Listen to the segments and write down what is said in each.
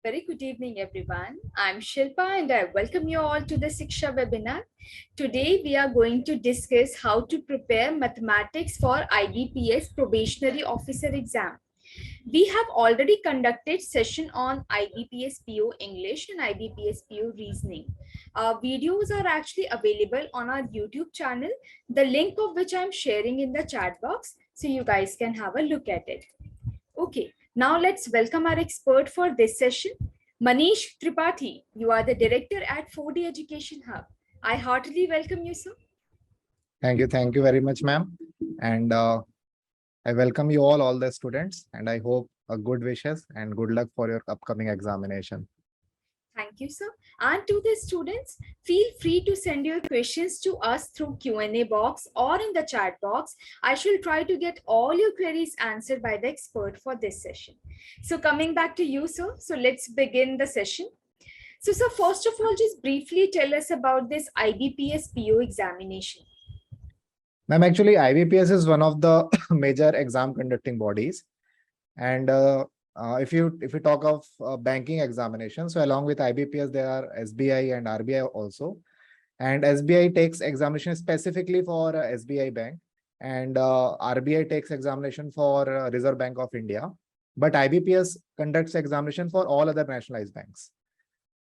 Very good evening, everyone. I'm Shilpa and I welcome you all to the Siksha webinar. Today, we are going to discuss how to prepare mathematics for IBPS Probationary Officer exam. We have already conducted session on IBPS PO English and IBPS PO Reasoning. Videos are actually available on our YouTube channel, the link of which I'm sharing in the chat box, so you guys can have a look at it. Okay, now let's welcome our expert for this session, Manish Tripathi. You are the director at 4D Education Hub. I heartily welcome you, sir. Thank you very much, ma'am. And I welcome you all the students, and I hope good wishes and good luck for your upcoming examination. Thank you, sir. And to the students, feel free to send your questions to us through Q&A box or in the chat box. I shall try to get all your queries answered by the expert for this session. So coming back to you, sir. So let's begin the session. So, sir, first of all, just briefly tell us about this IBPS PO examination. Ma'am, actually, IBPS is one of the major exam conducting bodies. And if you talk of banking examination, so along with IBPS, there are SBI and RBI also. And SBI takes examination specifically for SBI Bank, and RBI takes examination for Reserve Bank of India. But IBPS conducts examination for all other nationalized banks.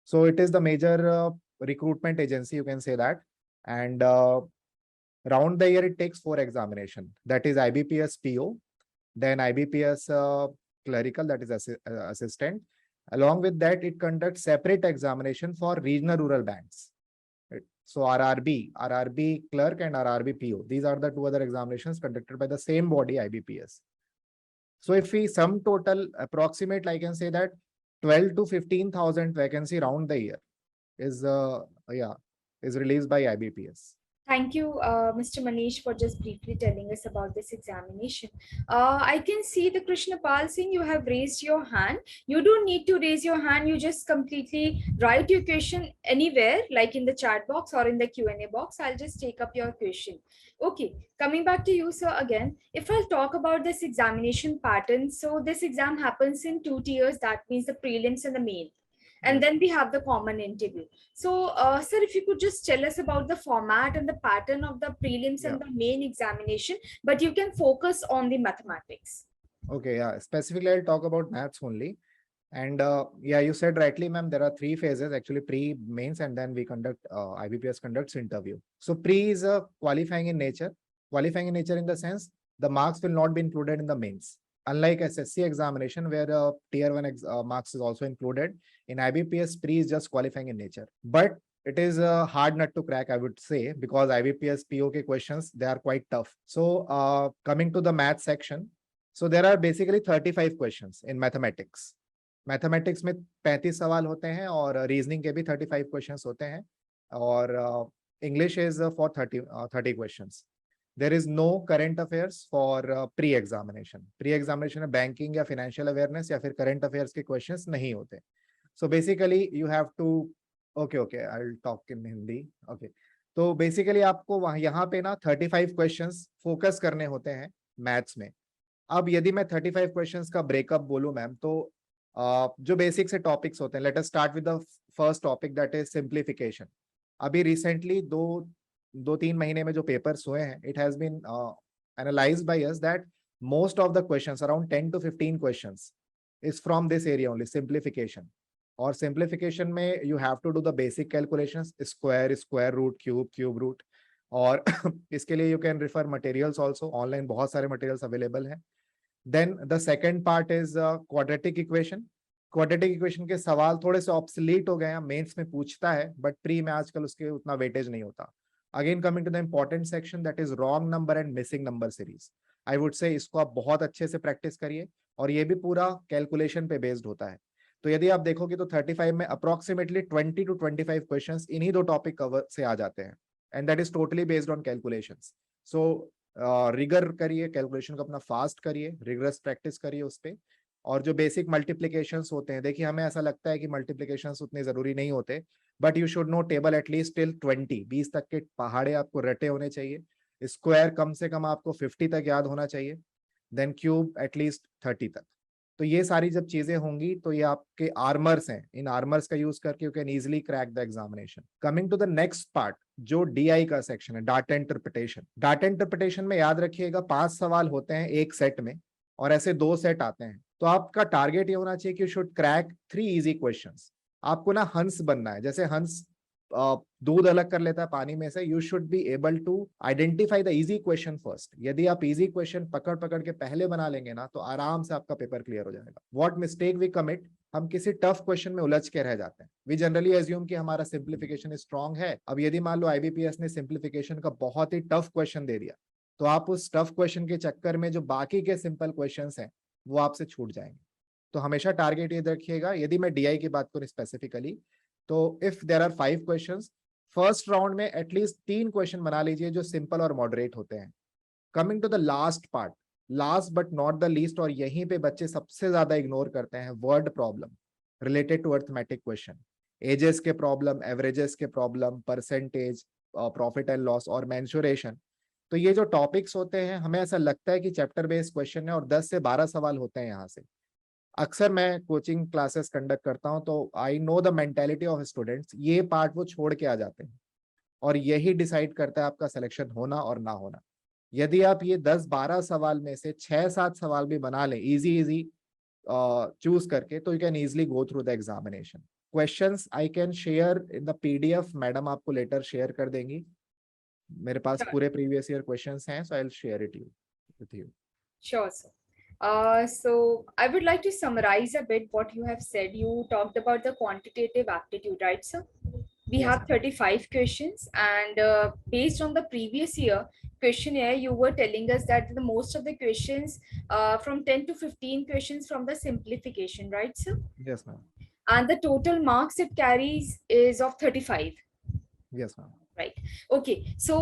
So it is the major recruitment agency, you can say that. And round the year, it takes 4 examination. That is IBPS PO, then IBPS clerical, that is assistant. Along with that, it conducts separate examination for regional rural banks. Right? So RRB clerk and RRB PO. These are the 2 other examinations conducted by the same body, IBPS. So if we sum total approximate, I can say that 12 to 15,000 vacancy round the year is released by IBPS. Thank you, Mr. Manish, for just briefly telling us about this examination. I can see the Krishna Pal Singh, you have raised your hand. You don't need to raise your hand. You just completely write your question anywhere, like in the chat box or in the Q&A box. I'll just take up your question. Okay, coming back to you, sir, again. If I'll talk about this examination pattern, so this exam happens in 2 tiers. That means the prelims and the main. And then we have the common interview. So, sir, if you could just tell us about the format and the pattern of the prelims and the main examination, but you can focus on the mathematics. Okay, yeah. Specifically, I'll talk about maths only. And you said rightly, ma'am, there are 3 phases, actually pre, mains, and then we conduct, IBPS conducts interview. So pre is qualifying in nature. Qualifying in nature in the sense, the marks will not be included in the mains. Unlike SSC examination, where tier 1 marks is also included, in IBPS, pre is just qualifying in nature. But it is a hard nut to crack, I would say, because IBPS POK questions, they are quite tough. So coming to the math section, so there are basically 35 questions in mathematics. Mathematics में 35 सवाल होते हैं और reasoning के भी 35 questions होते हैं और English is for 30 questions. There is no current affairs for pre examination में बैंकिंग या फाइनेंशियल अवेयरनेस या फिर करंट अफेयर्स के क्वेश्चंस नहीं होते. So basically you have to okay I will talk in Hindi. Okay, तो बेसिकली आपको यहाँ पे ना 35 क्वेश्चंस फोकस करने होते हैं मैथ्स में. अब यदि मैं 35 क्वेश्चंस का ब्रेकअप बोलूं मैम, तो जो बेसिक से टॉपिक्स होते हैं, let us start with the first topic, that is simplification. अभी रिसेंटली 2-3 महीने में जो पेपर्स हुए हैं, it has been analysed by us that most of the questions, around 10 to 15 questions, is from this area only, simplification. और simplification में you have to do the basic calculations, square root, cube root. और इसके लिए you can refer materials also, online बहुत सारे materials available हैं. Then the second part is quadratic equation. Quadratic equation के सवाल थोड़े से ऑब्सोलीट हो गए हैं, मेंस में पूछता है, बट प्री में आजकल उसके उतना वेटेज नहीं होता. Again coming to the important section, that is wrong number and missing number series. I would say इसको आप बहुत अच्छे से प्रैक्टिस करिए, और ये भी पूरा कैलकुलेशन पे बेस्ड होता है. तो यदि आप देखोगे तो 35 में अप्रोक्सीमेटली 20 to 25 क्वेश्चंस इन्हीं 2 टॉपिक कवर से आ जाते हैं, and that is totally based on calculations. So rigour करिए, कैलकुलेशन को अपना फास्ट करिए, रिगरस प्रैक्टिस करिए उस पे. और जो बेसिक मल्टीप्लिकेशंस होते हैं, देखिए हमें ऐसा लगता है कि मल्टीप्लिकेशंस उतने जरूरी नहीं होते, but you should know table at least till 20 तक के पहाड़े आपको रटे होने चाहिए. स्क्वायर कम से कम आपको 50 तक याद होना चाहिए. देन क्यूब एटलीस्ट 30 तक. तो ये सारी जब चीजें होंगी तो ये आपके आर्मर्स हैं, इन आर्मर्स का यूज करके you can easily crack the examination. Coming to the next part, जो डीआई का सेक्शन है, डाटा इंटरप्रिटेशन। डाटा इंटरप्रिटेशन में याद रखिएगा 5 सवाल होते हैं एक सेट में, और ऐसे 2 सेट आते हैं। तो आपका टारगेट ये होना चाहिए कि you should crack 3 easy questions. आपको ना हंस बनना है, जैसे हंस दूध अलग कर लेता है पानी में से। You should be able to identify the easy question first. यदि आप इजी क्वेश्चन पकड़ पकड़ के पहले बना लेंगे ना, तो आराम से आपका पेपर क्लियर हो जाएगा। व्हाट मिस्टेक वी कमिट, हम किसी टफ क्वेश्चन में उलझ के रह जाते हैं। वी जनरली एज्यूम कि हमारा सिंप्लीफिकेशन स्ट्रांग है। अब यदि मान लो आईबीपीएस ने सिंप्लीफिकेशन का बहुत ही टफ क्वेश्चन दे दिया, तो आप उस टफ क्वेश्चन के चक्कर में जो बाकी के सिंपल क्वेश्चंस हैं वो आपसे छूट जाएंगे। तो हमेशा टारगेट ये रखिएगा। यदि मैं डीआई की बात करूं स्पेसिफिकली, तो if there are 5 questions, first round में एटलीस्ट 3 क्वेश्चन बना लीजिए जो सिंपल और मॉडरेट होते हैं। Coming to the last part, last but not the least, और यहीं पे बच्चे सबसे ज्यादा इग्नोर करते हैं, word problem related to arithmetic question. Ages के प्रॉब्लम, एवरेजेस के problem, percentage, profit and loss और मेंसुरेशन। तो ये जो टॉपिक्स होते हैं, हमें ऐसा लगता है कि चैप्टर बेस्ड क्वेश्चन है और 10 से 12 सवाल होते हैं यहाँ से। अक्सर मैं कोचिंग क्लासेस कंडक्ट करता हूं, तो I know the mentality of students. ये पार्ट वो छोड़ के आ जाते हैं और यही डिसाइड करता है आपका सिलेक्शन होना और ना होना। यदि आप ये 10-12 सवाल में से 6-7 सवाल भी बना लें इजी इजी चूज करके, तो you can easily go through the examination. Questions I can share in the PDF, madam आपको लेटर शेयर कर देंगी। मेरे पास Sure. पूरे प्रीवियस ईयर क्वेश्चंस हैं, so I will share it with you. Sure, sir. So I would like to summarize a bit what you have said. You talked about the quantitative aptitude, right, sir? We yes have 35 questions, and based on the previous year questionnaire, you were telling us that the most of the questions, from 10 to 15 questions from the simplification, right, sir? Ma'am, yes ma'am, And the total marks it carries is of 35. Yes ma'am. Right. Okay. So,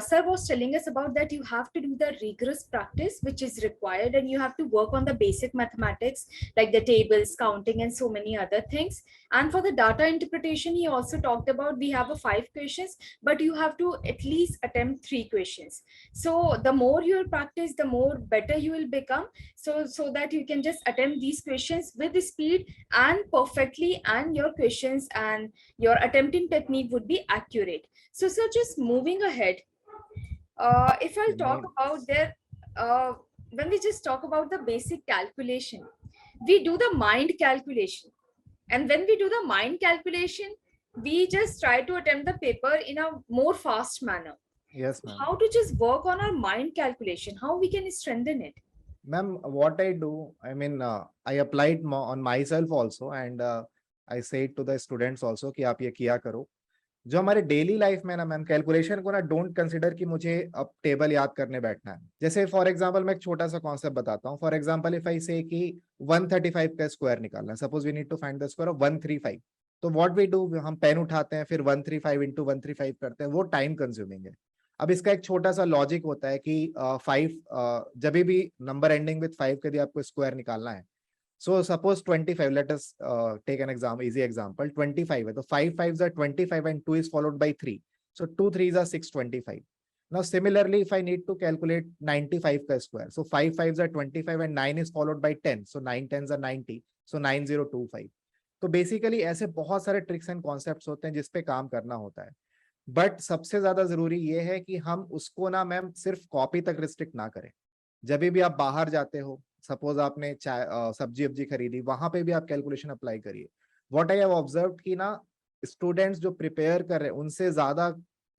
sir was telling us about that you have to do the rigorous practice which is required, and you have to work on the basic mathematics like the tables, counting, and so many other things. And for the data interpretation, he also talked about we have a 5 questions, but you have to at least attempt 3 questions. So the more you will practice, the more better you will become. So that you can just attempt these questions with speed and perfectly, and your questions and your attempting technique would be accurate. So, sir, just moving ahead, if I'll talk about when we just talk about the basic calculation, we do the mind calculation. And when we do the mind calculation, we just try to attempt the paper in a more fast manner. Yes, ma'am. How to just work on our mind calculation, how we can strengthen it? Ma'am, what I do, I mean, I applied on myself also, and I say to the students also कि आप ये किया करो। जो हमारे daily life में ना ma'am, calculation को ना डोंट कंसिडर कि मुझे अब टेबल याद करने बैठना है। जैसे फॉर एग्जांपल मैं एक छोटा सा कॉन्सेप्ट बताता हूँ। फॉर एग्जांपल इफ आई से कि 135 का स्क्वायर निकालना है, suppose we need to find the square of 135, तो व्हाट वी डू, हम पेन उठाते हैं, फिर 135 इंटू 135 करते हैं, वो टाइम कंज्यूमिंग है। अब इसका एक छोटा सा लॉजिक होता है कि 5 जब भी नंबर एंडिंग विद 5 के लिए आपको स्क्वायर निकालना है, so suppose 25, let us take an example, easy example, 25 है, तो 5 5s are 25 and 2 is followed by 3, so 2 3s are 625. Now similarly if I need to calculate 95 का square, so 5 5s are 25 and 9 is followed by 10, so 9 10s are 90, so 9025. तो basically ऐसे बहुत सारे tricks and concepts होते हैं जिसपे काम करना होता है, बट सबसे ज्यादा जरूरी ये है कि हम उसको ना मैम सिर्फ कॉपी तक रिस्ट्रिक्ट ना करें। जब भी आप बाहर जाते हो, सपोज आपने सब्जी वब्जी खरीदी, वहां पे भी आप कैलकुलेशन अप्लाई करिए। व्हाट आई हैव ऑब्जर्व कि ना स्टूडेंट्स जो प्रिपेयर कर रहे हैं उनसे ज्यादा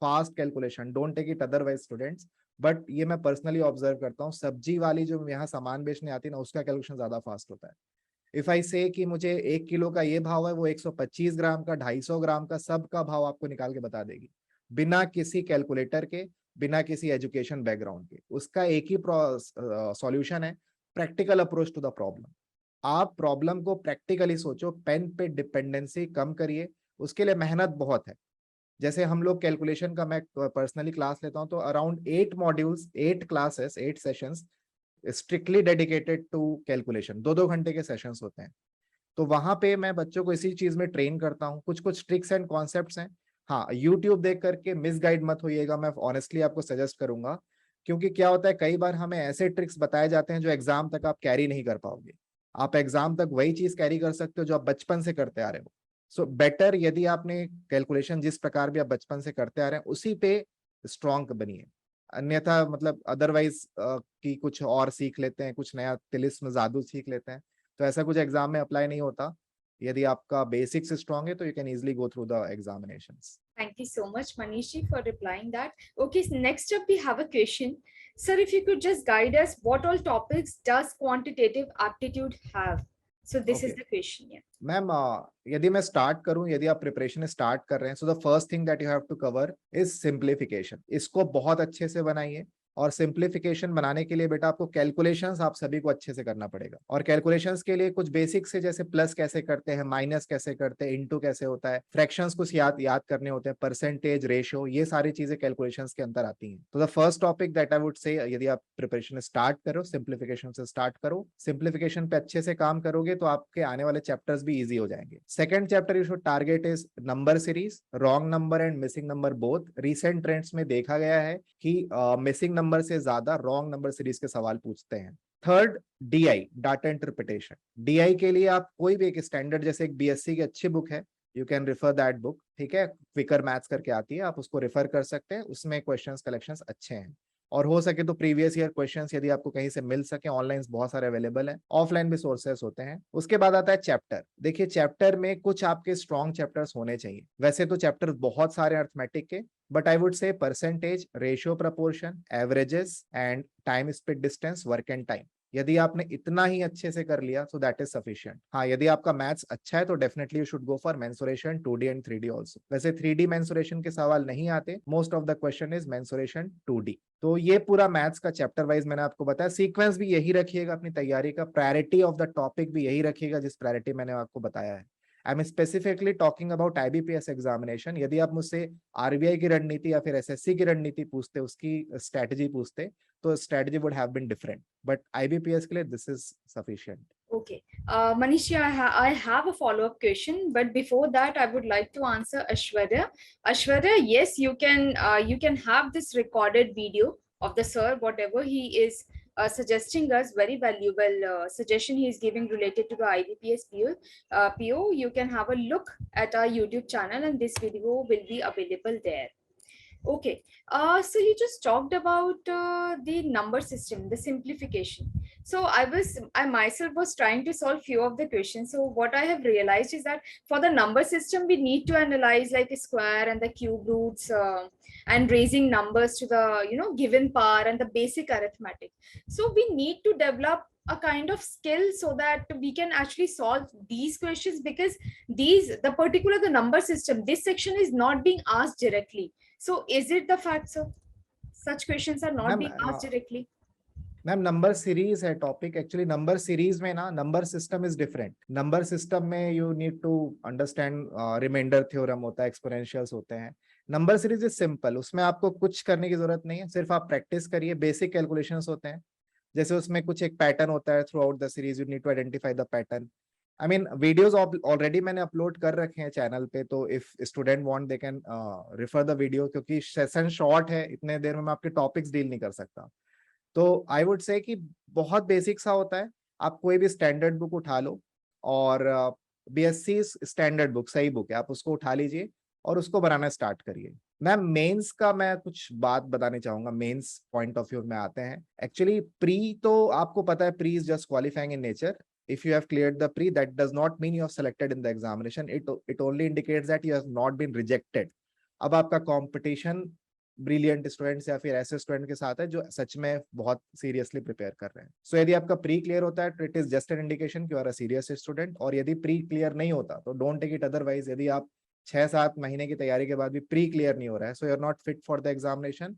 fast calculation, don't take it otherwise students, but ये मैं पर्सनली ऑब्जर्व करता हूँ, सब्जी वाली जो यहाँ सामान बेचने आती है ना, उसका कैलकुलेशन ज्यादा फास्ट होता है। इफ आई से कि मुझे 1 किलो का ये भाव है, वो 125 ग्राम का, 250 ग्राम का, सबका भाव आपको निकाल के बता देगी बिना किसी कैलकुलेटर के, बिना किसी एजुकेशन बैकग्राउंड के। उसका एक ही सॉल्यूशन है, practical approach to the problem. आप प्रॉब्लम को प्रैक्टिकली सोचो, पेन पे डिपेंडेंसी कम करिए, उसके लिए मेहनत बहुत है। जैसे हम लोग कैलकुलेशन का, मैं पर्सनली क्लास लेता हूं, तो around 8 modules, 8 classes, 8 sessions strictly dedicated to calculation, 2-2 घंटे के सेशंस होते हैं। तो वहां पे मैं बच्चों को इसी चीज में ट्रेन करता हूँ। कुछ कुछ ट्रिक्स एंड कॉन्सेप्ट्स हैं, हाँ, यूट्यूब देख करके मिसगाइड मत होइएगा, मैं ऑनेस्टली आपको सजेस्ट करूंगा। क्योंकि क्या होता है, कई बार हमें ऐसे ट्रिक्स बताए जाते हैं जो एग्जाम तक आप कैरी नहीं कर पाओगे। आप एग्जाम तक वही चीज कैरी कर सकते हो जो आप बचपन से करते आ रहे हो। सो बेटर यदि आपने कैलकुलेशन जिस प्रकार भी आप बचपन से करते आ रहे हैं उसी पे स्ट्रॉन्ग बनिए। अन्यथा मतलब अदरवाइज कि कुछ और सीख लेते हैं, कुछ नया तिलिस्म जादू सीख लेते हैं, तो ऐसा कुछ एग्जाम में अप्लाई नहीं होता। यदि आपका बेसिक्स स्ट्रॉन्ग है तो you can easily go through the examinations. Thank you so much, Manishi, for replying that. Okay, so next up we have a question. Sir, if you could just guide us, what all topics does quantitative aptitude have? So this is okay the question. Yeah. Ma'am, यदि मैं start करूं, यदि आप preparation start कर रहे हैं, so the first thing that you have to cover is simplification. इसको बहुत अच्छे से बनाइए। और सिंप्लीफिकेशन बनाने के लिए बेटा आपको कैलकुलेशंस आप सभी को अच्छे से करना पड़ेगा। और कैलकुलेशंस के लिए कुछ बेसिक से, जैसे प्लस कैसे करते हैं, माइनस कैसे करते हैं, इनटू कैसे होता है, फ्रैक्शंस कुछ याद याद करने होते हैं, परसेंटेज, रेशियो, ये सारी चीजें कैलकुलेशंस के अंदर आती हैं। तो the first topic that I would से, यदि आप प्रिपरेशन स्टार्ट करो, सिंप्लीफिकेशन से स्टार्ट करो। सिंप्लीफिकेशन पे अच्छे से काम करोगे तो आपके आने वाले चैप्टर्स भी इजी हो जाएंगे। Second chapter you should target is number series, wrong number and missing number both. Recent trends में देखा गया है कि मिसिंग नंबर से ज्यादा रॉन्ग नंबर सीरीज के सवाल पूछते हैं। Third, DI, data interpretation. DI के लिए आप कोई भी एक स्टैंडर्ड, जैसे एक बीएससी की अच्छी बुक है, you can refer that book, ठीक है, क्विकर मैथ्स करके आती है, आप उसको रिफर कर सकते हैं, उसमें क्वेश्चंस कलेक्शंस अच्छे हैं। और हो सके तो प्रीवियस ईयर क्वेश्चंस यदि आपको कहीं से मिल सके, ऑनलाइन बहुत सारे अवेलेबल हैं, ऑफलाइन भी सोर्सेस होते हैं। उसके बाद आता है चैप्टर। देखिए चैप्टर में कुछ आपके स्ट्रॉन्ग चैप्टर्स होने चाहिए। वैसे तो चैप्टर बहुत सारे अर्थमेटिक के, बट आई वुड से percentage, ratio proportion, averages and time speed distance, work and time. यदि आपने इतना ही अच्छे से कर लिया सो दैट इज सफिशिएंट। हाँ, यदि आपका मैथ्स अच्छा है तो definitely you should go for mensuration 2D and 3D also. वैसे 3D मेंसुरेशन के सवाल नहीं आते, most of the question is mensuration 2D। तो ये पूरा मैथ्स का चैप्टर वाइज मैंने आपको बताया। सीक्वेंस भी यही रखिएगा अपनी तैयारी का, प्रायोरिटी ऑफ द टॉपिक भी यही रखिएगा जिस प्रायोरिटी मैंने आपको बताया है। I am specifically talking about IBPS examination. यदि आप मुझसे आरबीआई की रणनीति या फिर एसएससी की रणनीति पूछते, उसकी स्ट्रेटजी पूछते, तो strategy would have been different, but IBPS के लिए this is sufficient. Okay. Manishi, I have a follow-up question, but before that, I would like to answer Ashwarya. Ashwarya, yes, you can have this recorded video of the sir, whatever he is suggesting us, very valuable suggestion he is giving related to the IBPS PO. You can have a look at our YouTube channel, and this video will be available there. Okay, so you just talked about the number system, the simplification. So I myself was trying to solve few of the questions. So what I have realized is that for the number system, we need to analyze like a square and the cube roots and raising numbers to the given power and the basic arithmetic. So we need to develop a kind of skill so that we can actually solve these questions, because the number system, this section is not being asked directly. So is it the fact, sir? Such questions are not ma'am, being asked directly. Ma'am number series है topic. Actually number series में ना number system is different. Number system में you need to understand, remainder theorem होता है, एक्सपोनेंशियल्स होते हैं। Number series is simple, उसमें आपको कुछ करने की जरूरत नहीं है, सिर्फ आप प्रैक्टिस करिए। बेसिक कैलकुलेशंस होते हैं, जैसे उसमें कुछ एक पैटर्न होता है throughout the series, you need to identify the pattern. I mean videos already मैंने अपलोड कर रखे हैं चैनल पे, तो if student want they can refer the video, क्योंकि सेशन शॉर्ट है, इतने देर में मैं आपके टॉपिक्स डील नहीं कर सकता। तो आई वुड से कि बहुत बेसिक सा होता है। आप कोई भी स्टैंडर्ड बुक उठा लो, और बीएससी स्टैंडर्ड बुक सही बुक है, आप उसको उठा लीजिए और उसको बनाना स्टार्ट करिए। मैम मेंस का मैं कुछ बात बताने चाहूंगा। मेंस पॉइंट ऑफ व्यू में आते हैं। एक्चुअली प्री तो आपको पता है, pre is just qualifying in nature. If you have cleared the pre, that does not mean you have selected in the examination. It only indicates that you have not been rejected. अब आपका competition brilliant students या फिर ऐसे student के साथ है जो सच में बहुत सीरियसली प्रिपेयर कर रहे हैं। सो यदि आपका प्री क्लियर होता है तो it is just an indication कि you are a serious student. और यदि प्री क्लियर नहीं होता तो डोंट टेक इट अदरवाइज। यदि आप 6-7 महीने की तैयारी के बाद भी प्री क्लियर नहीं हो रहा है, so you are not fit for the examination.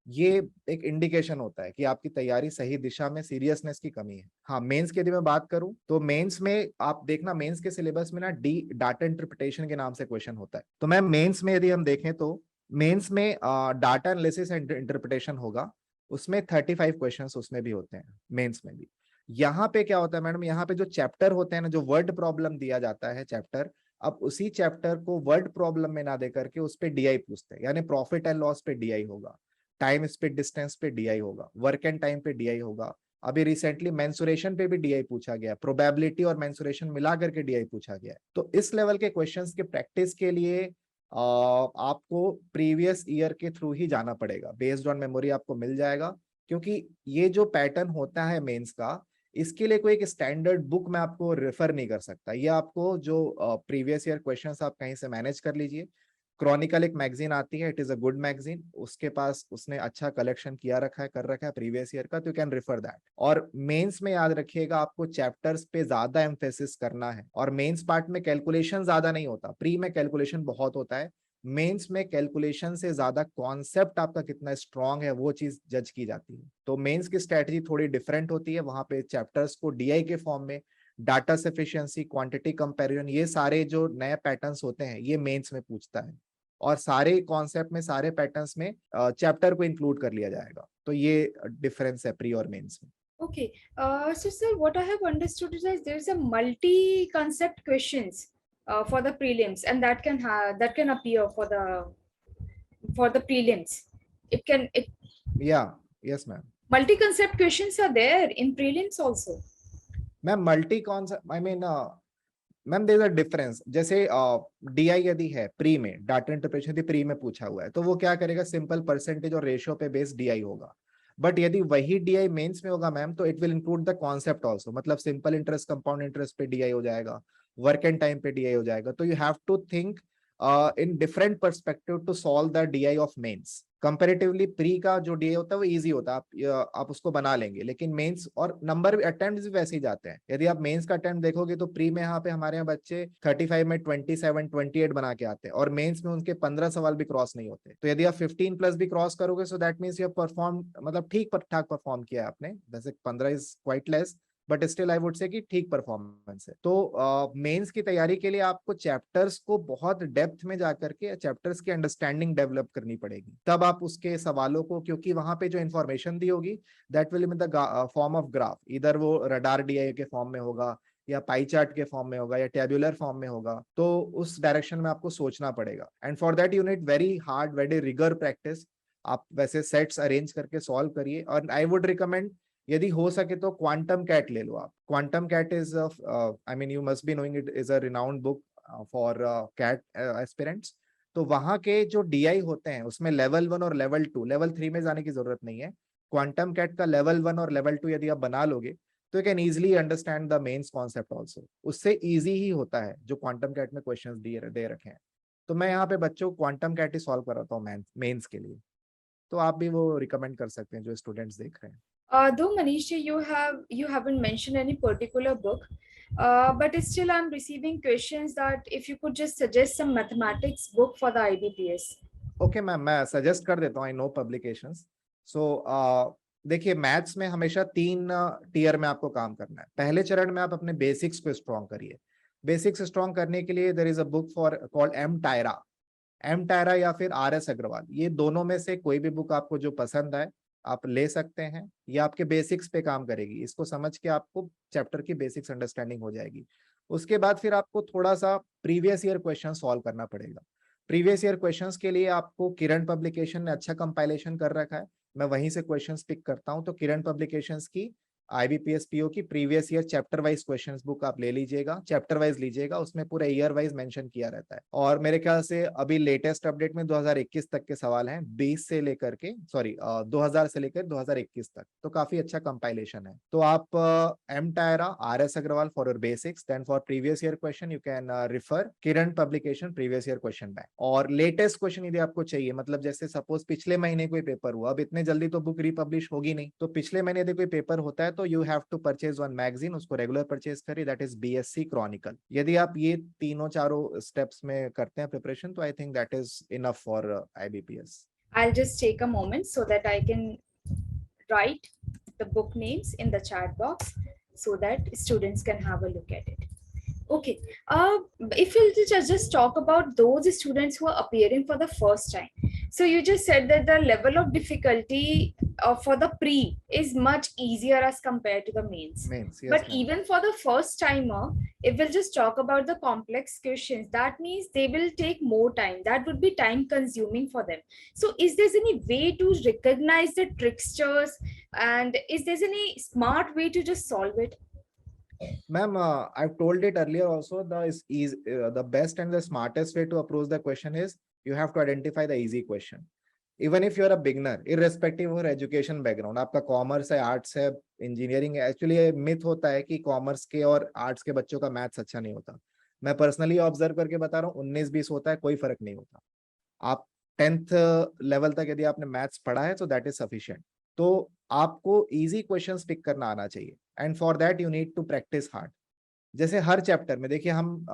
ये एक इंडिकेशन होता है कि आपकी तैयारी सही दिशा में, सीरियसनेस की कमी है। हाँ, मेंस की यदि मैं बात करूं तो मेंस में आप देखना, मेंस के सिलेबस में ना डाटा इंटरप्रिटेशन के नाम से क्वेश्चन होता है। तो मैम मेंस में यदि हम देखें तो मेंस में डाटा एनालिसिस एंड इंटरप्रिटेशन होगा, उसमें 35 क्वेश्चंस उसमें भी होते हैं, मेंस में भी। यहाँ पे क्या होता है मैडम, यहाँ पे जो चैप्टर होते हैं ना, जो वर्ड प्रॉब्लम दिया जाता है चैप्टर, अब उसी चैप्टर को वर्ड प्रॉब्लम में ना दे करके उस पे डीआई पूछते हैं। यानी प्रॉफिट एंड लॉस पे डीआई होगा, टाइम स्पीड डिस्टेंस पे डीआई होगा, वर्क एंड टाइम पे डीआई होगा, अभी रिसेंटली मेंसुरेशन पे भी डीआई पूछा गया, प्रोबेबिलिटी और मेंसुरेशन मिला करके डीआई पूछा गया है। तो इस लेवल के क्वेश्चंस के प्रैक्टिस के लिए आपको प्रीवियस ईयर के थ्रू ही जाना पड़ेगा। बेस्ड ऑन मेमोरी आपको मिल जाएगा, क्योंकि ये जो पैटर्न होता है मेंस का, इसके लिए कोई एक स्टैंडर्ड बुक मैं आपको रेफर नहीं कर सकता। ये आपको जो प्रीवियस ईयर क्वेश्चंस आप कहीं से मैनेज कर लीजिए। क्रॉनिकल एक मैगजीन आती है, it is a good magazine, उसके पास उसने अच्छा कलेक्शन किया रखा है, कर रखा है प्रीवियस ईयर का, तो यू कैन रेफर दैट। और मेंस में याद रखिएगा आपको चैप्टर्स पे ज्यादा एम्फेसिस करना है, और मेंस पार्ट में कैलकुलेशन ज्यादा नहीं होता, प्री में कैलकुलेशन बहुत होता है, मेंस में कैलकुलेशन से ज्यादा कॉन्सेप्ट आपका कितना स्ट्रांग है वो चीज जज की जाती है। तो मेंस की स्ट्रेटजी थोड़ी डिफरेंट होती है, वहां पे चैप्टर्स को डीआई के फॉर्म में, डाटा सफिशिएंसी, क्वांटिटी कंपैरिजन, ये सारे जो नए पैटर्न्स होते हैं ये मेंस में पूछता है, और सारे कॉन्सेप्ट में, सारे पैटर्न्स में चैप्टर को इंक्लूड कर लिया जाएगा। तो ये डिफरेंस है प्री और मेंस में। Okay, so sir, what I have understood is that there is a multi-concept questions for the prelims, and that can appear for the prelims. It Yeah, yes ma'am. multi-concept questions are there in prelims also. Ma'am multi concept, I mean ma'am there is a difference. जैसे DI यदि है pre में, data interpretation यदि pre में पूछा हुआ है, तो वो क्या करेगा, सिंपल परसेंटेज और रेशियो पे बेस्ड डीआई होगा। बट यदि वही डीआई मेंस में होगा मैम, तो it will include the concept also, मतलब सिंपल इंटरेस्ट, कंपाउंड इंटरेस्ट पे डीआई हो जाएगा, वर्क एंड टाइम पे डीआई हो जाएगा। तो you have to think in different perspective to solve the DI of mains. Comparatively pre का जो डीए होता है वो इजी होता है, आप उसको बना लेंगे, लेकिन मेंस और नंबर अटेम्प्ट भी वैसे ही जाते हैं। यदि आप मेंस का अटेम्प्ट देखोगे तो प्री में यहाँ पे हमारे यहाँ बच्चे 35 में 27 28 बना के आते हैं, और मेंस में उनके 15 सवाल भी क्रॉस नहीं होते। तो यदि आप 15 प्लस भी क्रॉस करोगे, so that means you have perform, मतलब ठीक ठाक परफॉर्म किया है आपने। वैसे 15 is quite less, but still I would से कि ठीक परफॉर्मेंस है। तो मेंस की तैयारी के लिए आपको चैप्टर्स को बहुत डेप्थ में जाकर के चैप्टर्स की अंडरस्टैंडिंग डेवलप करनी पड़ेगी, तब आप उसके सवालों को, क्योंकि वहां पे जो इन्फॉर्मेशन दी होगी that will in the form of graph, इधर वो रडार डीआई के फॉर्म में होगा, या पाई चार्ट के फॉर्म में होगा, या टेबुलर फॉर्म में होगा। तो उस डायरेक्शन में आपको सोचना पड़ेगा, and for that you need very hard, very rigor practice. आप वैसे सेट्स अरेंज करके सॉल्व करिए, और आई वुड रिकमेंड यदि हो सके तो क्वांटम कैट ले लो आप। Quantum CAT is, I mean you must be knowing, it is a renowned book for CAT aspirants. तो वहां के जो डीआई होते हैं उसमें लेवल 1 और लेवल 2, लेवल 3 में जाने की जरूरत नहीं है। क्वांटम कैट का लेवल 1 और लेवल 2 यदि आप बना लोगे तो you can easily understand the mains concept also. उससे इजी ही होता है जो क्वांटम कैट में क्वेश्चंस दे रखे हैं। तो मैं यहाँ पे बच्चों को क्वांटम कैट ही सॉल्व कराता हूँ मेंस के लिए, तो आप भी वो रिकमेंड कर सकते हैं जो स्टूडेंट्स देख रहे हैं। Though Manish, you haven't mentioned any particular book, but still I'm receiving questions that if you could just suggest some mathematics book for the IBPS. Okay ma'am, मैं सजेस्ट कर देता हूँ, आई नो पब्लिकेशंस। सो देखिए, maths में हमेशा 3 tier में आपको काम करना है। पहले चरण में आप अपने बेसिक्स को स्ट्रॉन्ग करिए। बेसिक्स स्ट्रॉन्ग करने के लिए there is a book for called M Tyra या फिर RS अग्रवाल, ये दोनों में से कोई भी बुक आपको जो पसंद आए आप ले सकते हैं। ये आपके बेसिक्स पे काम करेगी, इसको समझ के आपको चैप्टर की बेसिक्स अंडरस्टैंडिंग हो जाएगी। उसके बाद फिर आपको थोड़ा सा प्रीवियस ईयर क्वेश्चन सॉल्व करना पड़ेगा। प्रीवियस ईयर क्वेश्चंस के लिए आपको किरण पब्लिकेशन ने अच्छा कंपाइलेशन कर रखा है, मैं वहीं से क्वेश्चंस पिक करता हूं। तो किरण पब्लिकेशंस की IBPS PO की previous year chapter wise questions book आप ले लीजिएगा, चैप्टर वाइज लीजिएगा, उसमें पूरा ईयर वाइज मेंशन किया रहता है। और मेरे ख्याल से अभी लेटेस्ट अपडेट में 2021 तक के सवाल हैं, 20 से लेकर के 2000 से लेकर 2021 तक, तो काफी अच्छा कंपाइलेशन है। तो आप M Tyra, RS Agarwal for your basics, then for previous year question you can refer Kiran publication previous year question bank. और लेटेस्ट क्वेश्चन यदि आपको चाहिए, मतलब जैसे सपोज पिछले महीने कोई पेपर हुआ, अब इतने जल्दी तो बुक रिपब्लिश होगी नहीं, तो पिछले महीने यदि कोई पेपर होता है तो you have to purchase one magazine, उसको रेगुलर परचेज करिए, दैट इज BSc क्रॉनिकल। यदि आप ये तीनों चारों स्टेप्स में करते हैं प्रिपरेशन, तो I think that is enough for IBPS। I'll just take a moment so that I can write the book names in the chat box so that students can have a look at it. Okay, if we'll just talk about those students who are appearing for the first time. So you just said that the level of difficulty for the pre is much easier as compared to the mains. Mains, yes, But ma'am. even for the first timer, if we'll just talk about the complex questions, that means they will take more time. That would be time consuming for them. So is there any way to recognize the tricksters, and is there any smart way to just solve it? Ma'am, I've told it earlier also, the best and the smartest way to approach the question is you have to identify the easy question. Even if you're a beginner, irrespective of education background, आपका commerce है, arts है, engineering है, actually ये myth होता है कि commerce के और आर्ट्स के बच्चों का मैथ्स अच्छा नहीं होता. मैं पर्सनली ऑब्जर्व करके बता रहा हूँ, 19-20 होता है, कोई फर्क नहीं होता. आप 10th लेवल तक यदि आपने मैथ्स पढ़ा है तो दैट इज सफिशिएंट. तो आपको इजी क्वेश्चंस पिक करना आना चाहिए, and for that you need to practice hard. जैसे हर चैप्टर में देखिए, हम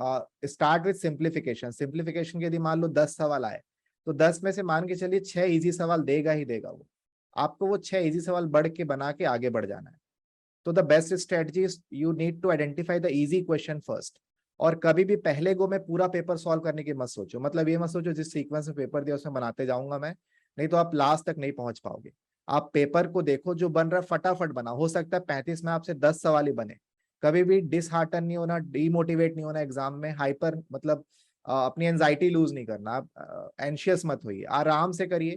स्टार्ट विद सिंप्लीफिकेशन. सिंप्लीफिकेशन के यदि मान लो 10 सवाल आए, तो 10 में से मान के चलिए 6 इजी सवाल देगा ही देगा वो. आपको वो 6 इजी सवाल बढ़ के बना के आगे बढ़ जाना है. तो the best strategy is you need to identify the easy question first. और कभी भी पहले गो में पूरा पेपर सॉल्व करने की मत सोचो. मतलब ये मत सोचो जिस सीक्वेंस में पेपर दिया उसमें बनाते जाऊंगा मैं, नहीं तो आप लास्ट तक नहीं पहुंच पाओगे. आप पेपर को देखो, जो बन रहा है फटाफट बना. हो सकता है 35 में आपसे 10 सवाल ही बने. कभी भी डिसहार्टन नहीं होना, डीमोटिवेट नहीं होना एग्जाम में. हाइपर मतलब अपनी एंजाइटी लूज नहीं करना. आप एंशियस मत होइए, आराम से करिए.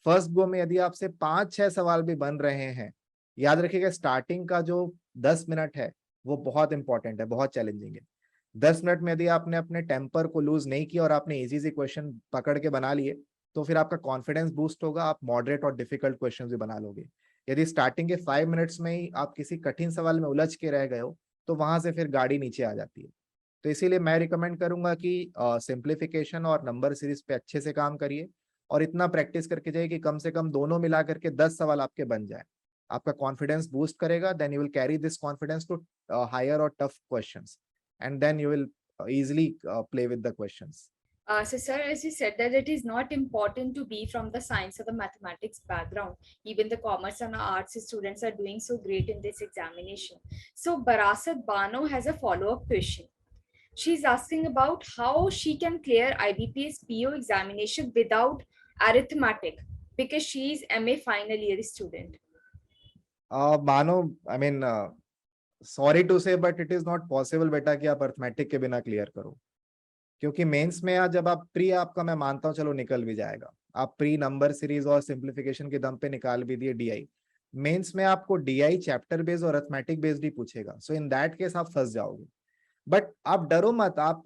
फर्स्ट गो में यदि आपसे 5-6 सवाल भी बन रहे हैं, याद रखिएगा स्टार्टिंग का जो 10 मिनट है वो बहुत इंपॉर्टेंट है, बहुत चैलेंजिंग है. 10 मिनट में यदि आपने अपने टेम्पर को लूज नहीं किया और आपने इजी सी क्वेश्चन पकड़ के बना लिए, तो फिर आपका कॉन्फिडेंस बूस्ट होगा. आप मॉडरेट और डिफिकल्ट क्वेश्चन भी बना लोगे. यदि स्टार्टिंग के 5 मिनट्स में ही आप किसी कठिन सवाल में उलझ के रह गए हो, तो वहां से फिर गाड़ी नीचे आ जाती है. तो इसीलिए मैं रिकमेंड करूंगा कि सिंप्लीफिकेशन और नंबर सीरीज पे अच्छे से काम करिए, और इतना प्रैक्टिस करके जाइए कि कम से कम दोनों मिला करके 10 सवाल आपके बन जाए. आपका कॉन्फिडेंस बूस्ट करेगा. Then you will carry this confidence to higher और tough questions, and then you will easily play with the questions. So, sir, as you said that it is not important to be from the science or the mathematics background. Even the commerce and arts students are doing so great in this examination. So, Barasat Bano has a follow-up question. She's asking about how she can clear IBPS PO examination without arithmetic because she's MA final year student. Mano, I mean, sorry to say but it is not possible बेटा कि आप arithmetic के बिना clear करो. क्योंकि mains में आज जब आप प्री, आपका मैं मानता हूँ चलो निकल भी जाएगा, आप प्री नंबर सीरीज और सिंप्लीफिकेशन के दम पे निकाल भी दिए डीआई. मेंस में आपको डीआई चैप्टर बेस्ड और अर्थमेटिक बेस्ड ही पूछेगा. सो इन दैट केस आप फंस जाओगे. बट आप डरो मत. आप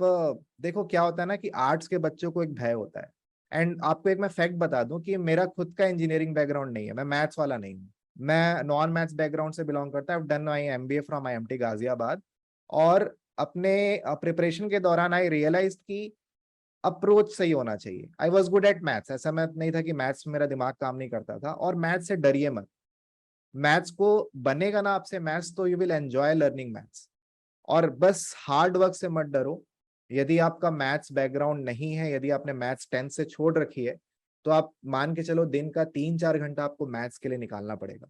देखो क्या होता है ना कि आर्ट्स के बच्चों को एक भय होता है. एंड आपको एक मैं फैक्ट बता दूं कि मेरा खुद का इंजीनियरिंग बैकग्राउंड नहीं है, मैं मैथ्स वाला नहीं हूँ. मैं नॉन मैथ्स बैकग्राउंड से बिलोंग करता है. Done my MBA from IMT Ghaziabad. और अपने प्रिपरेशन के दौरान आई रियलाइज कि अप्रोच सही होना चाहिए. I was good at maths. ऐसा मैं नहीं था कि मैथ्स में मेरा दिमाग काम नहीं करता था. और मैथ्स से डरिए मत. मैथ्स को बनेगा ना आपसे मैथ्स, तो you will enjoy learning maths. और बस हार्ड वर्क से मत डरो. यदि आपका मैथ्स बैकग्राउंड नहीं है, यदि आपने मैथ्स 10th से छोड़ रखी है, तो आप मान के चलो दिन का 3-4 घंटा आपको मैथ्स के लिए निकालना पड़ेगा.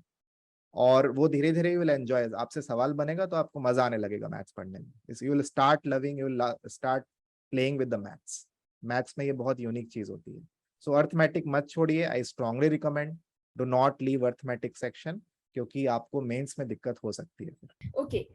और वो धीरे धीरे यू विल एंजॉय. आपसे सवाल बनेगा तो आपको मजा आने लगेगा मैथ्स पढ़ने में. You will start loving, you will start playing with the maths. Maths में ये बहुत यूनिक चीज होती है. सो अर्थमेटिक मत छोड़िए. I strongly recommend do not leave arithmetic section, क्योंकि आपको मेंस में दिक्कत हो सकती है. Okay,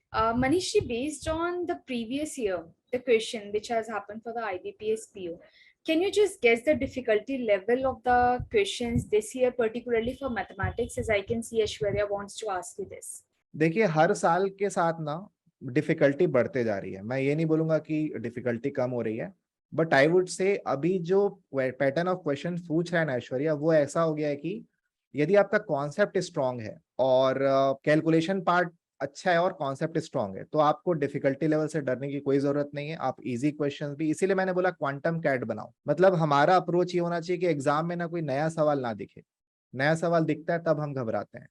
Manishi, based on the previous year, the question which has happened for the IBPS PO, can you just guess the difficulty level of the questions this year, particularly for mathematics? As I can see, Aishwarya wants to ask you this. देखिए, हर साल के साथ ना difficulty बढ़ते जा रही है. मैं ये नहीं बोलूंगा कि डिफिकल्टी कम हो रही है, बट आई वुड से अभी जो पैटर्न ऑफ क्वेश्चन पूछ रहा है ना ऐश्वर्या, वो ऐसा हो गया है कि यदि आपका कॉन्सेप्ट स्ट्रांग है और कैलकुलेशन पार्ट अच्छा है और कॉन्सेप्ट स्ट्रांग है, तो आपको डिफिकल्टी लेवल से डरने की कोई जरूरत नहीं है. आप इजी क्वेश्चंस भी, इसीलिए मैंने बोला क्वांटम कैट बनाओ. मतलब हमारा अप्रोच ये होना चाहिए कि एग्जाम में ना कोई नया सवाल ना दिखे. नया सवाल दिखता है तब हम घबराते हैं.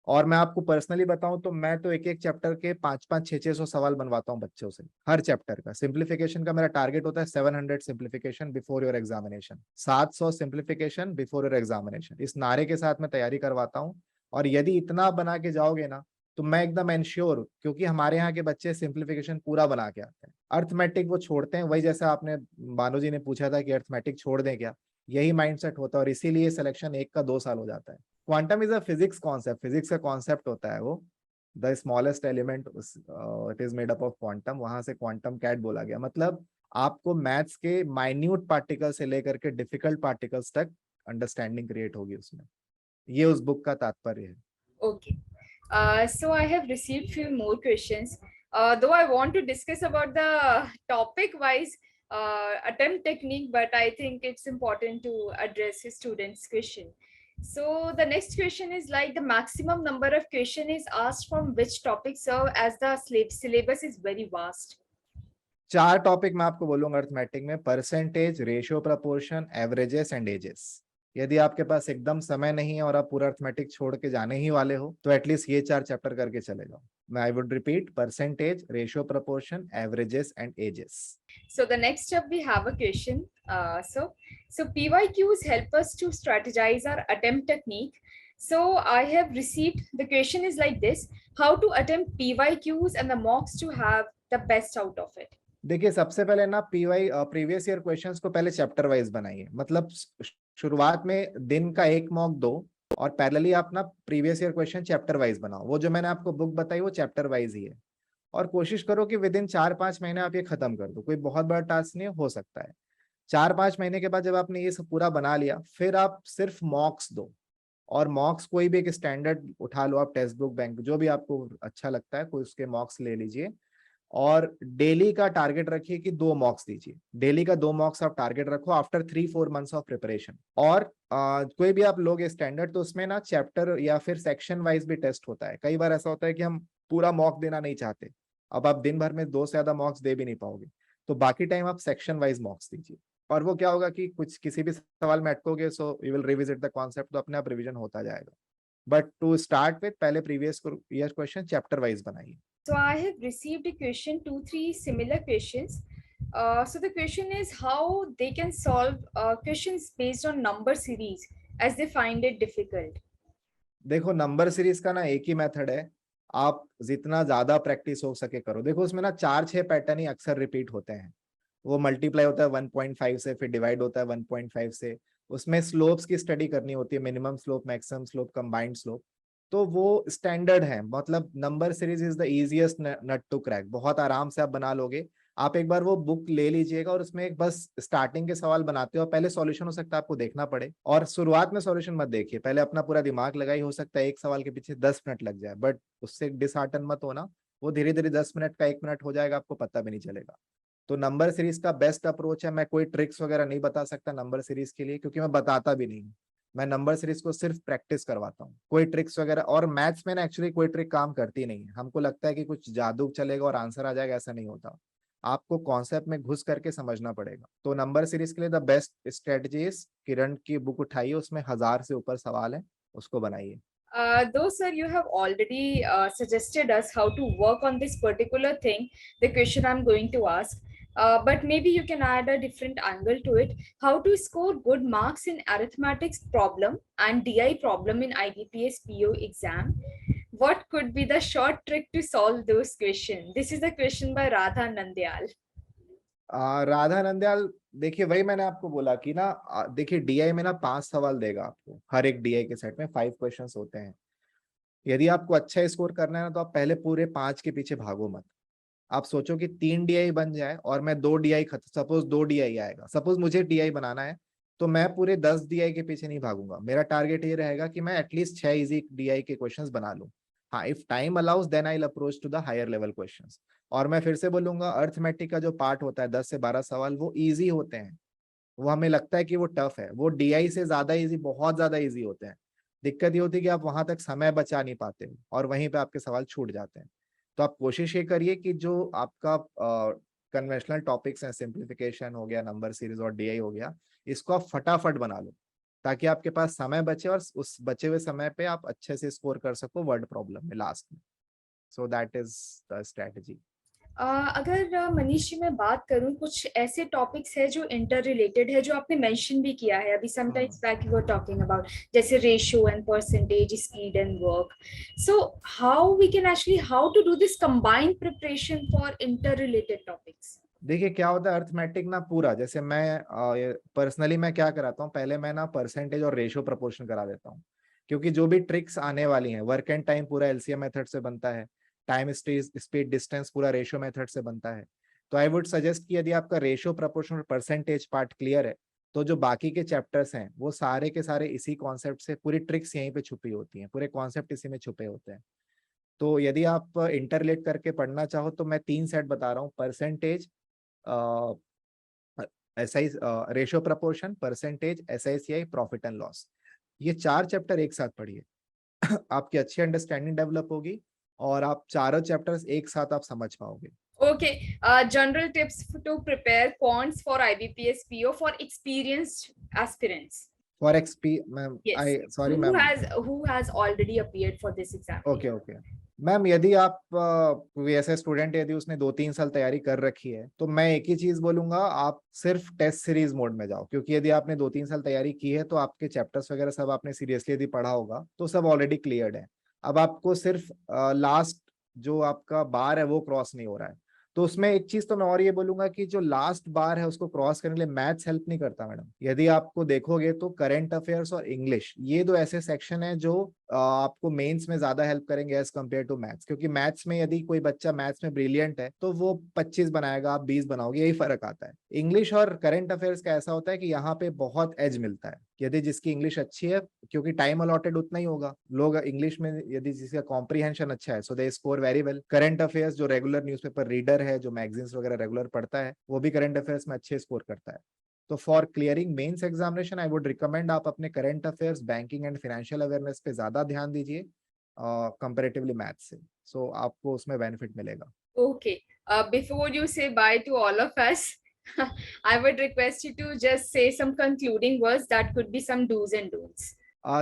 और मैं आपको पर्सनली बताऊं तो मैं तो एक एक चैप्टर के 5-5, 600 सवाल बनवाता हूं बच्चों से. हर चैप्टर का सिंप्लीफिकेशन का मेरा टारगेट होता है 700 simplification before your examination. 700 simplification before your examination, इस नारे के साथ मैं तैयारी करवाता हूं. और यदि इतना बना के जाओगे ना, तो मैं एकदम एंश्योर, क्योंकि हमारे यहाँ के बच्चे सिंप्लीफिकेशन पूरा बना के आते हैं. अर्थमेटिक वो छोड़ते हैं. वही जैसा आपने बानो जी ने पूछा था कि अर्थमेटिक छोड़ दें क्या, यही माइंडसेट होता है और इसीलिए सिलेक्शन 1 का 2 साल हो जाता है। Quantum is a physics concept, physics का कॉन्सेप्ट होता है वो। The smallest element it is made up of quantum, वहां से क्वांटम कैट बोला गया। मतलब आपको मैथ्स के माइन्यूट पार्टिकल से लेकर के डिफिकल्ट पार्टिकल्स तक अंडरस्टैंडिंग क्रिएट होगी उसमें। ये उस बुक का तात्पर्य है। Okay. So I have received few more questions. Though I want to discuss about the topic-wise attempt technique, but I think it's important to address a student's question. So the next question is like the maximum number of question is asked from which topic, sir, as the syllabus is very vast. 4 topic मैं आपको बोलूंगा arithmetic में: percentage, ratio, proportion, averages and ages. यदि आपके पास एकदम समय नहीं है और आप पूरा अर्थमेटिक छोड़ के जाने ही वाले हो तो एटलीस्ट ये 4 चैप्टर करके चले जाओ। मैं I would repeat: percentage, ratio, proportion, averages and ages. So the next up we have a question. So PYQs help us to strategize our attempt technique. So I have received the question is like this: how to attempt PYQs and the mocks to have the best out of it. देखिए, सबसे पहले ना PY previous year questions को पहले chapter wise बनाइए। मतलब शुरुआत में दिन का एक मॉक दो और पैरेलली आप ना previous year question chapter wise बनाओ। वो जो मैंने आपको बुक बताई वो चैप्टर वाइज ही है। और कोशिश करो कि विद इन 4-5 महीने आप ये खत्म कर दो। कोई बहुत बड़ा टास्क नहीं हो सकता है। 4-5 महीने के बाद जब आपने ये सब पूरा बना लिया, फिर आप सिर्फ मॉक्स दो। और मॉक्स कोई भी एक स्टैंडर्ड उठा लो, आप टेक्स्ट बुक, बैंक, जो भी आपको अच्छा लगता है, कोई उसके मॉक्स ले लीजिए। और डेली का टारगेट रखिए कि 2 मॉक्स दीजिए। डेली का 2 मॉक्स आप टारगेट रखो आफ्टर 3-4 मंथ्स ऑफ प्रिपरेशन। और कोई भी आप लोग स्टैंडर्ड तो उसमें ना चैप्टर या फिर सेक्शन वाइज भी टेस्ट होता है। कई बार ऐसा होता है कि हम पूरा मॉक देना नहीं चाहते, अब आप दिन भर में 2 से ज्यादा मॉक्स दे भी नहीं पाओगे, तो बाकी टाइम आप सेक्शन वाइज मॉक्स दीजिए। और वो क्या होगा कि कुछ किसी भी सवाल में अटकोगे so you will revisit the concept, तो अपने आप रिविजन होता जाएगा। बट टू स्टार्ट विद पहले previous year question chapter wise बनाइए। So I have received a question, 2-3 similar questions. So the question is how they can solve questions based on number series as they find it difficult. देखो, number series का ना एक ही method है, आप जितना ज्यादा practice हो सके करो। देखो, उसमें ना 4-6 पैटर्न ही अक्सर रिपीट होते हैं। वो मल्टीप्लाई होता है 1.5 से, फिर डिवाइड होता है 1.5 से। उसमें स्लोप्स की स्टडी करनी होती है, minimum slope, maximum slope, combined slope. तो वो स्टैंडर्ड है। मतलब number series is the easiest nut to crack, बहुत आराम से आप बना लोगे। आप एक बार वो बुक ले लीजिएगा और उसमें एक बस स्टार्टिंग के सवाल बनाते हो, पहले सॉल्यूशन हो सकता है आपको देखना पड़े। और शुरुआत में सॉल्यूशन मत देखिए, पहले अपना पूरा दिमाग लगाई। हो सकता है एक सवाल के पीछे 10 मिनट लग जाए, बट उससे डिसहार्टन मत होना। वो धीरे धीरे 10 मिनट का 1 मिनट हो जाएगा, आपको पता भी नहीं चलेगा। तो नंबर सीरीज का बेस्ट अप्रोच है। मैं कोई ट्रिक्स वगैरह नहीं बता सकता नंबर सीरीज के लिए, क्योंकि मैं बताता भी नहीं हूँ। मैं नंबर सीरीज को सिर्फ प्रैक्टिस करवाता हूँ। कोई ट्रिक्स वगैरह, और मैथ्स में ना एक्चुअली कोई ट्रिक काम करती नहीं है। हमको लगता है कि कुछ जादू चलेगा और आंसर आ जाएगा, ऐसा नहीं होता। आपको कॉन्सेप्ट में घुस करके समझना पड़ेगा। तो नंबर सीरीज के लिए द बेस्ट स्ट्रेटजी इज किरण की बुक उठाइए, उसमें 1000 से ऊपर सवाल है, उसको बनाइए। Though, sir, you have already suggested us how to work on this particular thing, the question I'm going to ask, but maybe you can add a different angle to it. How to score good marks in arithmetics problem and DI problem in IBPS PO exam? What could be the short trick to solve those questions? This is a question by Radha Nandyal. Radha Nandyal, देखिए वही मैंने आपको बोला कि ना देखिए DI में ना 5 सवाल देगा आपको। हर एक डीआई के सेट में 5 क्वेश्चंस होते हैं। यदि आपको अच्छा स्कोर करना है ना, तो आप पहले पूरे 5 के पीछे भागो मत। आप सोचो कि 3 डीआई बन जाए और मैं 2 डीआई सपोज 2 डीआई आएगा, सपोज मुझे डीआई बनाना है, तो मैं पूरे 10 डीआई के पीछे नहीं भागूंगा। मेरा टारगेट ये रहेगा कि मैं एटलीस्ट 6 इजी डीआई के क्वेश्चंस बना लूं। हाँ, if time allows then I will approach to the higher level questions. और मैं फिर से बोलूंगा, अर्थमेटिक का जो पार्ट होता है 10 से 12 सवाल, वो इजी होते हैं। वो हमें लगता है कि वो टफ है, वो डीआई से ज्यादा इजी, बहुत ज्यादा इजी होते हैं। दिक्कत ये होती है कि आप वहां तक समय बचा नहीं पाते और वहीं पे आपके सवाल छूट जाते हैं। तो आप कोशिश ये करिए कि जो आपका कन्वेंशनल टॉपिक्स हैं, सिंप्लीफिकेशन हो गया, नंबर सीरीज और डीआई हो गया, इसको आप फटाफट बना लो, ताकि आपके पास समय बचे और उस बचे हुए समय पे आप अच्छे से स्कोर कर सको वर्ड प्रॉब्लम में लास्ट में। So that is the strategy. अगर मनीष जी मैं बात करूं, कुछ ऐसे टॉपिक्स है जो इंटर रिलेटेड है, जो आपने मेंशन भी किया है अभी sometimes back, you were talking about, जैसे ratio and percentage, speed and work. So how we can actually how to do this combined preparation for inter related topics? देखिए क्या होता है अर्थमेटिक ना पूरा, जैसे मैं पर्सनली मैं क्या कराता हूँ, पहले मैं ना परसेंटेज और रेशियो प्रपोर्शन करा देता हूँ, क्योंकि जो भी ट्रिक्स आने वाली हैं, वर्क एंड टाइम पूरा एलसीएम मेथड से बनता है, टाइम स्पीड डिस्टेंस पूरा रेशियो मेथड से बनता है। तो आई वुड सजेस्ट कि यदि आपका रेशियो प्रपोर्शन और परसेंटेज पार्ट क्लियर है, तो जो बाकी के चैप्टर्स हैं वो सारे के सारे इसी कॉन्सेप्ट से, पूरी ट्रिक्स यहीं पे छुपी होती हैं, पूरे कॉन्सेप्ट इसी में छुपे होते हैं। तो यदि आप इंटरलेट करके पढ़ना चाहो तो मैं 3 सेट बता रहा हूँ, percentage, SI, ratio proportion, percentage, SI CI, profit and loss. ये 4 चैप्टर एक साथ पढ़िए। आपकी अच्छी अंडरस्टैंडिंग डेवलप होगी और आप चारों चैप्टर्स एक साथ आप समझ पाओगे। Okay, general tips to prepare quants for IBPS PO for experienced aspirants. For XP ma'am, Yes, I sorry who ma'am. has already appeared for this exam. Okay okay ma'am, यदि आप कोई ऐसे स्टूडेंट यदि उसने 2-3 साल तैयारी कर रखी है, तो मैं एक ही चीज बोलूंगा, आप सिर्फ टेस्ट सीरीज मोड में जाओ, क्योंकि यदि आपने 2-3 साल तैयारी की है तो आपके चैप्टर्स वगैरह सब आपने सीरियसली यदि पढ़ा होगा तो सब ऑलरेडी क्लियर्ड है। अब आपको सिर्फ लास्ट जो आपका बार है वो क्रॉस नहीं हो रहा है। तो उसमें एक चीज तो मैं और ये बोलूंगा कि जो लास्ट बार है उसको क्रॉस करने के लिए मैथ्स हेल्प नहीं करता मैडम। यदि आपको देखोगे तो करंट अफेयर्स और इंग्लिश, ये दो ऐसे सेक्शन है जो आपको मेंस में ज्यादा हेल्प करेंगे एज कम्पेयर टू मैथ्स, क्योंकि मैथ्स में यदि कोई बच्चा मैथ्स में ब्रिलियंट है तो वो 25 बनाएगा, आप 20 बनाओगे, यही फर्क आता है। इंग्लिश और करंट अफेयर्स का ऐसा होता है कि यहाँ पे बहुत एज मिलता है यदि जिसकी इंग्लिश अच्छी है, क्योंकि टाइम अलॉटेड उतना ही होगा। लोग इंग्लिश में यदि जिसका कॉम्प्रीहेंशन अच्छा है, so they score very well. Current affairs जो रेगुलर न्यूज़पेपर रीडर है, जो मैगजीन्स वगैरह रेगुलर पढ़ता है, वो भी करंट अफेयर्स में अच्छे स्कोर करता है। तो for clearing mains examination I would recommend आप अपने current affairs, banking and financial awareness पे ज्यादा ध्यान दीजिए कंपैरेटिवली मैथ्स से। सो आपको उसमें बेनिफिट मिलेगा। Okay, before you say bye to all of us, I would request you to just say some concluding words that could be some do's and don'ts.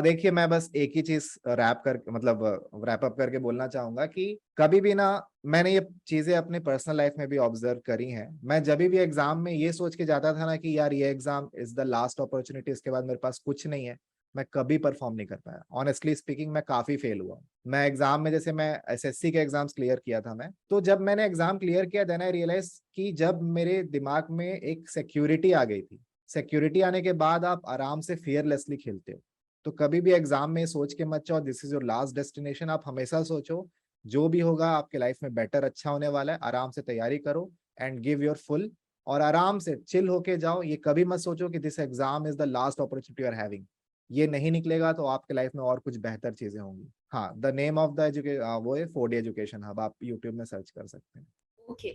देखिए मैं बस एक ही चीज रैप कर मतलब रैप अप करके बोलना चाहूंगा कि कभी भी ना, मैंने ये चीजें अपने पर्सनल लाइफ में भी ऑब्जर्व करी हैं। मैं जब भी एग्जाम में ये सोच के जाता था ना कि यार ये exam is the last opportunity, इसके बाद मेरे पास कुछ नहीं है, मैं कभी परफॉर्म नहीं कर पाया। ऑनेस्टली स्पीकिंग मैं काफी फेल हुआ। मैं एग्जाम में, जैसे मैं एसएससी के एग्जाम्स क्लियर किया था मैं, तो जब मैंने एग्जाम क्लियर किया देन आई रियलाइज कि जब मेरे दिमाग में एक सिक्योरिटी आ गई थी, सिक्योरिटी आने के बाद आप आराम से फियरलेसली खेलते हो। तो कभी भी एग्जाम में सोच के मत जाओ this is your last destination. आप हमेशा सोचो जो भी होगा आपके लाइफ में बेटर अच्छा होने वाला है, आराम से तैयारी करो एंड गिव योर फुल, और आराम से चिल होके जाओ। ये कभी मत सोचो कि this exam is the last opportunity you are having. ये नहीं निकलेगा तो आपके लाइफ में और कुछ बेहतर चीजें होंगी। हाँ, the name of the education वो है 4D एजुकेशन हब, आप यूट्यूब में सर्च कर सकते हैं। Okay,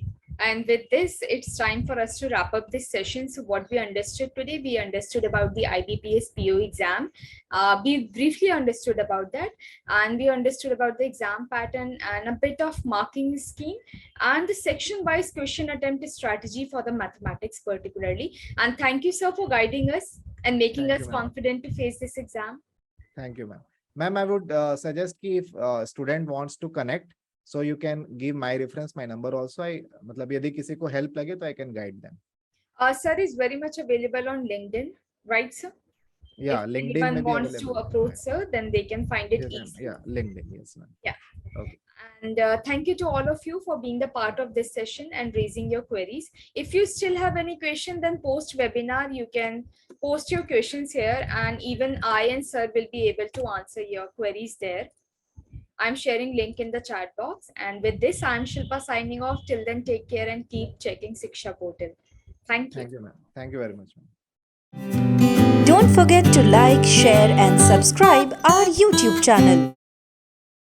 and with this, it's time for us to wrap up this session. So what we understood today, we understood about the IBPS PO exam. We briefly understood about that, and we understood about the exam pattern and a bit of marking scheme and the section-wise question attempt strategy for the mathematics particularly. And thank you, sir, for guiding us and making Thank us you, ma'am. confident to face this exam. Thank you, ma'am. Ma'am, I would suggest कि if student wants to connect, so you can give my reference, my number also. I मतलब यदि किसी को help लगे तो I can guide them. Sir is very much available on LinkedIn, right, sir? Yeah, If LinkedIn anyone में भी wants to available. approach Right. sir, then they can find it Yes, ma'am. easily. Yeah, LinkedIn. Yes, ma'am. Yeah. Okay. And thank you to all of you for being the part of this session and raising your queries. If you still have any question, then post webinar, you can post your questions here, and even I and sir will be able to answer your queries there. I'm sharing link in the chat box. And with this, I'm Shilpa signing off. Till then, take care and keep checking Siksha portal. Thank you. Thank you, ma'am. Thank you very much, ma'am. Don't forget to like, share and subscribe our YouTube channel.